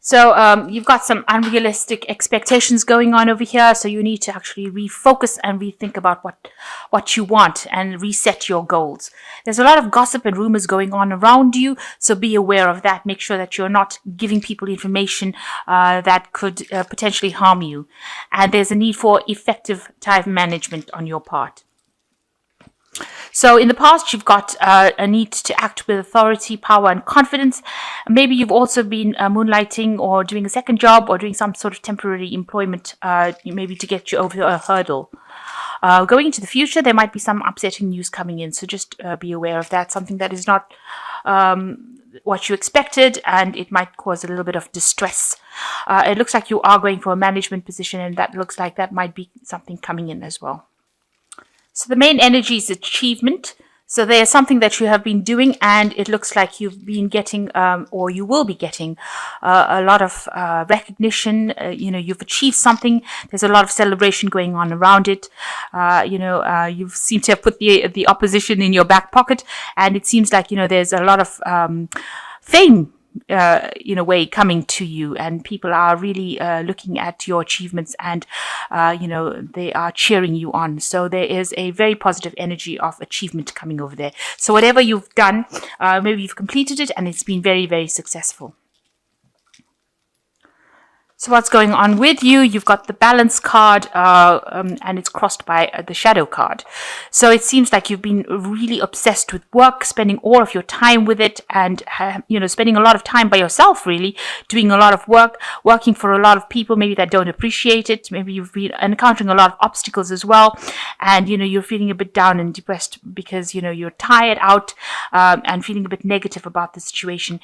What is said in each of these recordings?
So you've got some unrealistic expectations going on over here. So you need to actually refocus and rethink about what you want and reset your goals. There's a lot of gossip and rumors going on around you. So be aware of that. Make sure that you're not giving people information that could potentially harm you. And there's a need for effective time management on your part. So in the past, you've got a need to act with authority, power, and confidence. Maybe you've also been moonlighting or doing a second job or doing some sort of temporary employment, maybe to get you over a hurdle. Going into the future, there might be some upsetting news coming in. So just be aware of that. Something that is not what you expected, and it might cause a little bit of distress. It looks like you are going for a management position, and that looks like that might be something coming in as well. So the main energy is achievement. So there's something that you have been doing, and it looks like you've been getting, or you will be getting, a lot of recognition. You've achieved something. There's a lot of celebration going on around it. You seem to have put the opposition in your back pocket, and it seems like there's a lot of fame in a way coming to you, and people are really looking at your achievements, and they are cheering you on. So there is a very positive energy of achievement coming over there. So whatever you've done, maybe you've completed it and it's been very, very successful. So what's going on with you? You've got the balance card, and it's crossed by the shadow card. So it seems like you've been really obsessed with work, spending all of your time with it, and spending a lot of time by yourself, really doing a lot of work, working for a lot of people maybe that don't appreciate it. Maybe you've been encountering a lot of obstacles as well, and you're feeling a bit down and depressed because you're tired out, and feeling a bit negative about the situation,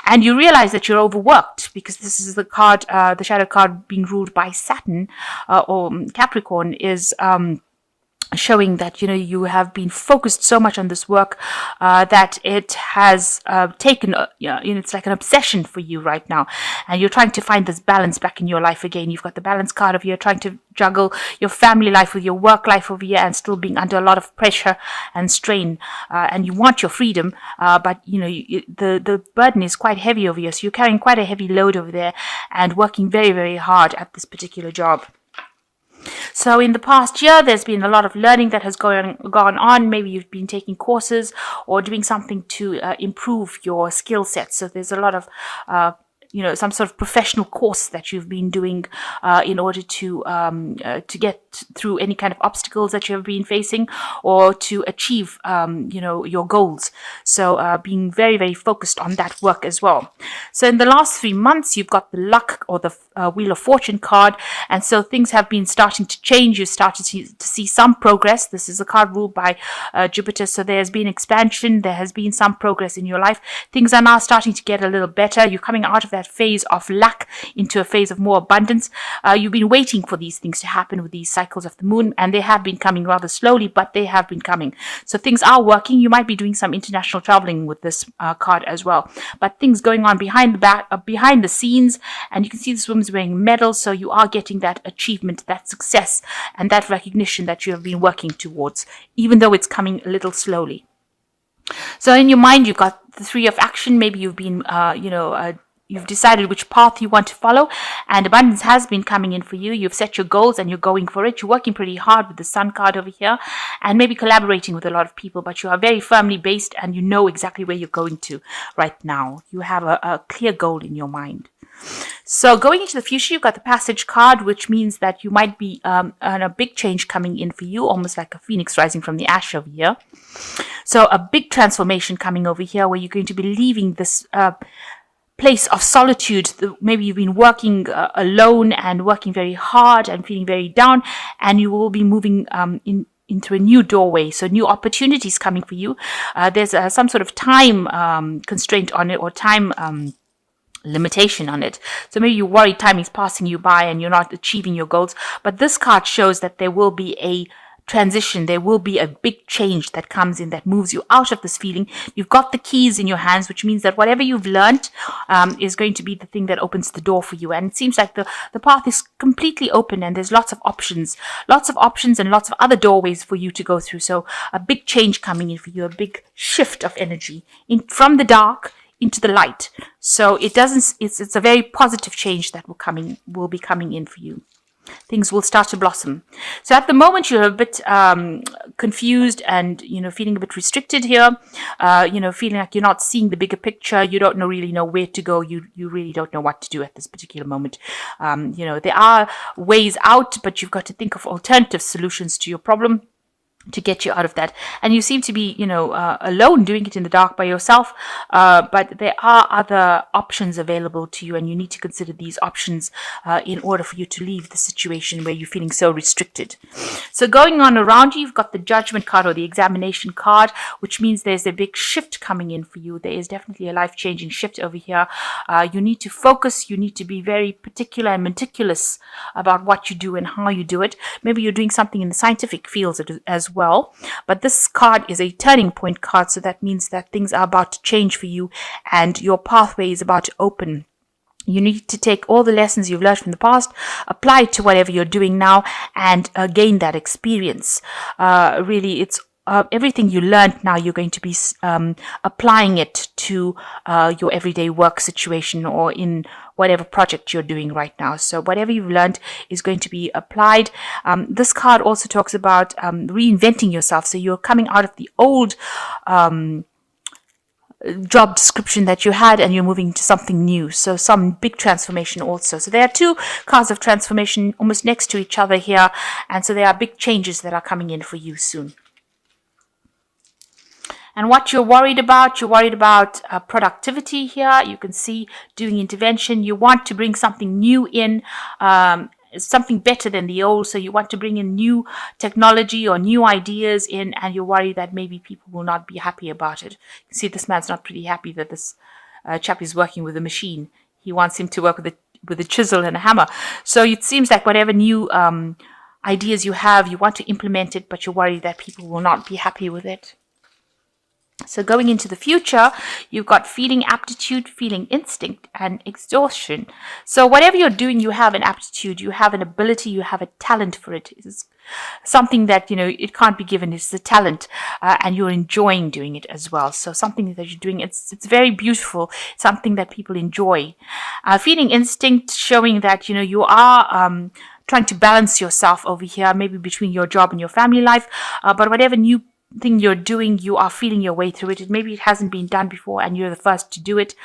and you realize that you're overworked because this is the card. The shadow card being ruled by Saturn or Capricorn is showing that you have been focused so much on this work that it has taken it's like an obsession for you right now, and you're trying to find this balance back in your life again. You've got the balance card of you're trying to juggle your family life with your work life over here, and still being under a lot of pressure and strain, and you want your freedom, but the burden is quite heavy over here, so you're carrying quite a heavy load over there and working very, very hard at this particular job. So in the past year, there's been a lot of learning that has gone on. Maybe you've been taking courses or doing something to improve your skill set. So there's a lot of some sort of professional course that you've been doing in order to get through any kind of obstacles that you have been facing, or to achieve your goals. So being very, very focused on that work as well. So in the last 3 months, you've got the luck or the Wheel of Fortune card, and so things have been starting to change. You started to see some progress. This is a card ruled by Jupiter, so there has been expansion. There has been some progress in your life. Things are now starting to get a little better. You're coming out of that phase of lack into a phase of more abundance. You've been waiting for these things to happen with these cycles of the moon, and they have been coming rather slowly, but they have been coming. So things are working. You might be doing some international traveling with this card as well, but things going on behind the scenes, and you can see this woman's wearing medals, so you are getting that achievement, that success, and that recognition that you have been working towards, even though it's coming a little slowly. So in your mind, you've got the 3 of action. Maybe you've been you've decided which path you want to follow, and abundance has been coming in for you. You've set your goals and you're going for it. You're working pretty hard with the Sun card over here, and maybe collaborating with a lot of people, but you are very firmly based and you know exactly where you're going to right now. You have a clear goal in your mind. So going into the future, you've got the Passage card, which means that you might be on a big change coming in for you, almost like a phoenix rising from the ash over here. So a big transformation coming over here, where you're going to be leaving this place of solitude. Maybe you've been working alone and working very hard and feeling very down, and you will be moving into a new doorway. So new opportunities coming for you. There's some sort of time constraint on it, or time limitation on it. So maybe you worry time is passing you by and you're not achieving your goals. But this card shows that there will be a transition. There will be a big change that comes in, that moves you out of this feeling. You've got the keys in your hands, which means that whatever you've learned is going to be the thing that opens the door for you. And it seems like the path is completely open, and there's lots of options and lots of other doorways for you to go through. So a big change coming in for you, a big shift of energy from the dark into the light. So it's a very positive change that will be coming in for you. Things will start to blossom. So at the moment you're a bit confused and feeling a bit restricted here, feeling like you're not seeing the bigger picture. You don't really know where to go. You really don't know what to do at this particular moment. There are ways out, but you've got to think of alternative solutions to your problem to get you out of that. And you seem to be, alone, doing it in the dark by yourself. But there are other options available to you, and you need to consider these options in order for you to leave the situation where you're feeling so restricted. So going on around you, you've got the judgment card or the examination card, which means there's a big shift coming in for you. There is definitely a life-changing shift over here. You need to focus. You need to be very particular and meticulous about what you do and how you do it. Maybe you're doing something in the scientific fields as well, but this card is a turning point card, so that means that things are about to change for you and your pathway is about to open. You need to take all the lessons you've learned from the past, apply it to whatever you're doing now, and gain that experience. Really, it's everything you learned now, you're going to be applying it to your everyday work situation or in whatever project you're doing right now. So whatever you've learned is going to be applied. This card also talks about reinventing yourself. So you're coming out of the old job description that you had and you're moving to something new. So some big transformation also. So there are two cards of transformation almost next to each other here. And so there are big changes that are coming in for you soon. And what you're worried about productivity here. You can see doing intervention. You want to bring something new in, something better than the old. So you want to bring in new technology or new ideas in, and you're worried that maybe people will not be happy about it. You can see this man's not pretty happy that this chap is working with a machine. He wants him to work with a chisel and a hammer. So it seems like whatever new ideas you have, you want to implement it, but you're worried that people will not be happy with it. So going into the future, you've got feeling aptitude, feeling instinct, and exhaustion. So whatever you're doing, you have an aptitude, you have an ability, you have a talent for it. It's something that, it can't be given. It's a talent, and you're enjoying doing it as well. So something that you're doing, it's very beautiful, something that people enjoy. Feeling instinct, showing that, you are trying to balance yourself over here, maybe between your job and your family life, but whatever new thing you're doing, you are feeling your way through it. Maybe it hasn't been done before and you're the first to do it.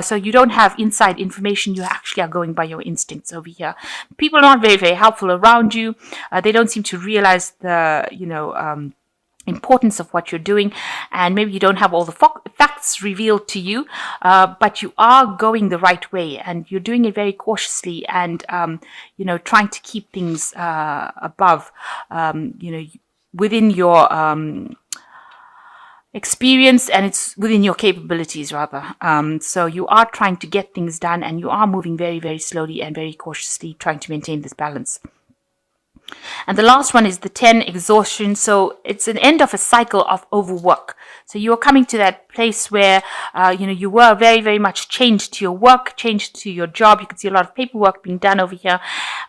So you don't have inside information. You actually are going by your instincts over here. People are not very, very helpful around you. They don't seem to realize the, importance of what you're doing, and maybe you don't have all the facts revealed to you, but you are going the right way and you're doing it very cautiously and, trying to keep things above, within your experience, and it's within your capabilities rather. So you are trying to get things done and you are moving very, very slowly and very cautiously, trying to maintain this balance. And the last one is the 10, exhaustion. So it's an end of a cycle of overwork. So you're coming to that place where, you were very, very much changed to your work, changed to your job. You can see a lot of paperwork being done over here,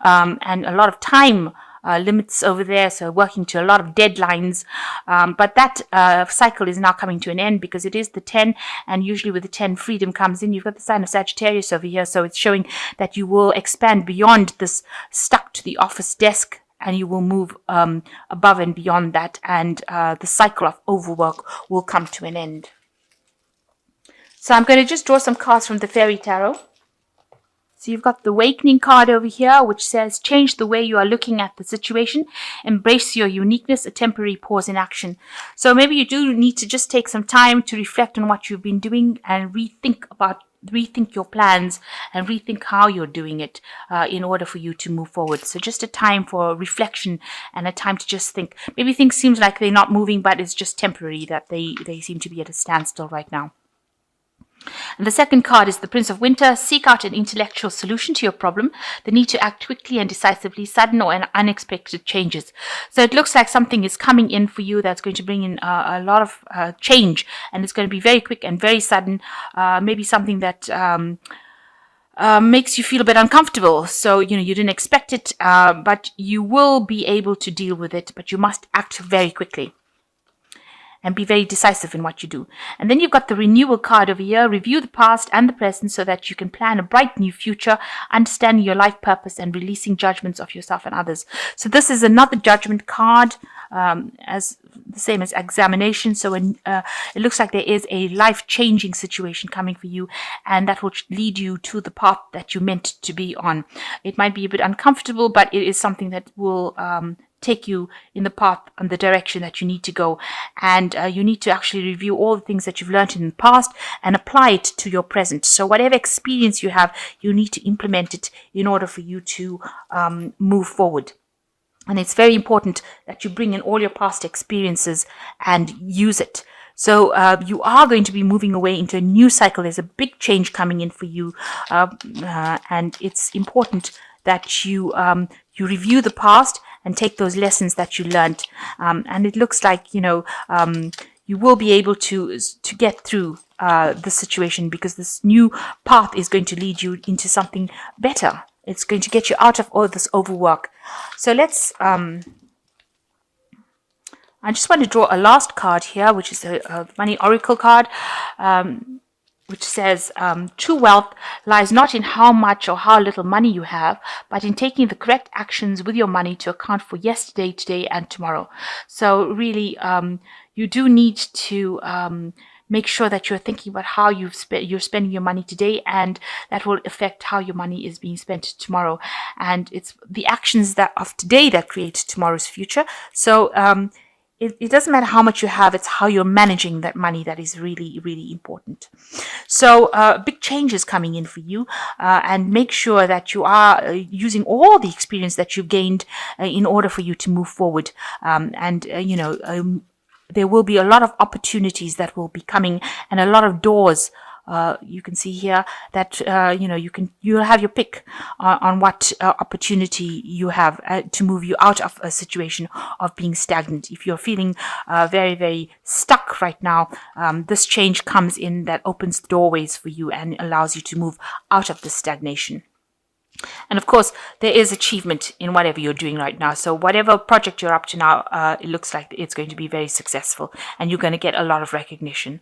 and a lot of time limits over there, so working to a lot of deadlines, but that cycle is now coming to an end because it is the 10, and usually with the 10 freedom comes in. You've got the sign of Sagittarius over here, so it's showing that you will expand beyond this stuck to the office desk and you will move above and beyond that, and the cycle of overwork will come to an end. So I'm going to just draw some cards from the Fairy Tarot. So you've got the Awakening card over here, which says, change the way you are looking at the situation, embrace your uniqueness, a temporary pause in action. So maybe you do need to just take some time to reflect on what you've been doing and rethink your plans and rethink how you're doing it in order for you to move forward. So just a time for reflection and a time to just think. Maybe things seem like they're not moving, but it's just temporary, that they seem to be at a standstill right now. And the second card is the Prince of Winter. Seek out an intellectual solution to your problem. The need to act quickly and decisively, sudden or unexpected changes. So it looks like something is coming in for you that's going to bring in a lot of change, and it's going to be very quick and very sudden. Maybe something that makes you feel a bit uncomfortable. So, you didn't expect it, but you will be able to deal with it, but you must act very quickly. and be very decisive in what you do. And then you've got the renewal card over here. Review the past and the present so that you can plan a bright new future, understanding your life purpose and releasing judgments of yourself and others. So this is another judgment card, as the same as examination. So it looks like there is a life-changing situation coming for you, and that will lead you to the path that you meant to be on. It might be a bit uncomfortable, but it is something that will take you in the path and the direction that you need to go. And you need to actually review all the things that you've learned in the past and apply it to your present. So whatever experience you have, you need to implement it in order for you to move forward. And it's very important that you bring in all your past experiences and use it. So you are going to be moving away into a new cycle. There's a big change coming in for you. And it's important that you review the past and take those lessons that you learned. And it looks like, you will be able to get through the situation, because this new path is going to lead you into something better. It's going to get you out of all this overwork. So let's, I just want to draw a last card here, which is a money oracle card, which says, true wealth lies not in how much or how little money you have, but in taking the correct actions with your money to account for yesterday, today, and tomorrow. So really, you do need to make sure that you're thinking about how you're spending your money today, and that will affect how your money is being spent tomorrow. And it's the actions of today that create tomorrow's future. So it doesn't matter how much you have, it's how you're managing that money that is really, really important. So big changes coming in for you, and make sure that you are using all the experience that you've gained in order for you to move forward. There will be a lot of opportunities that will be coming, and a lot of doors. You can see here that you'll have your pick on what opportunity you have to move you out of a situation of being stagnant. If you're feeling very, very stuck right now, this change comes in that opens doorways for you and allows you to move out of the stagnation. And of course, there is achievement in whatever you're doing right now. So whatever project you're up to now, it looks like it's going to be very successful, and you're going to get a lot of recognition.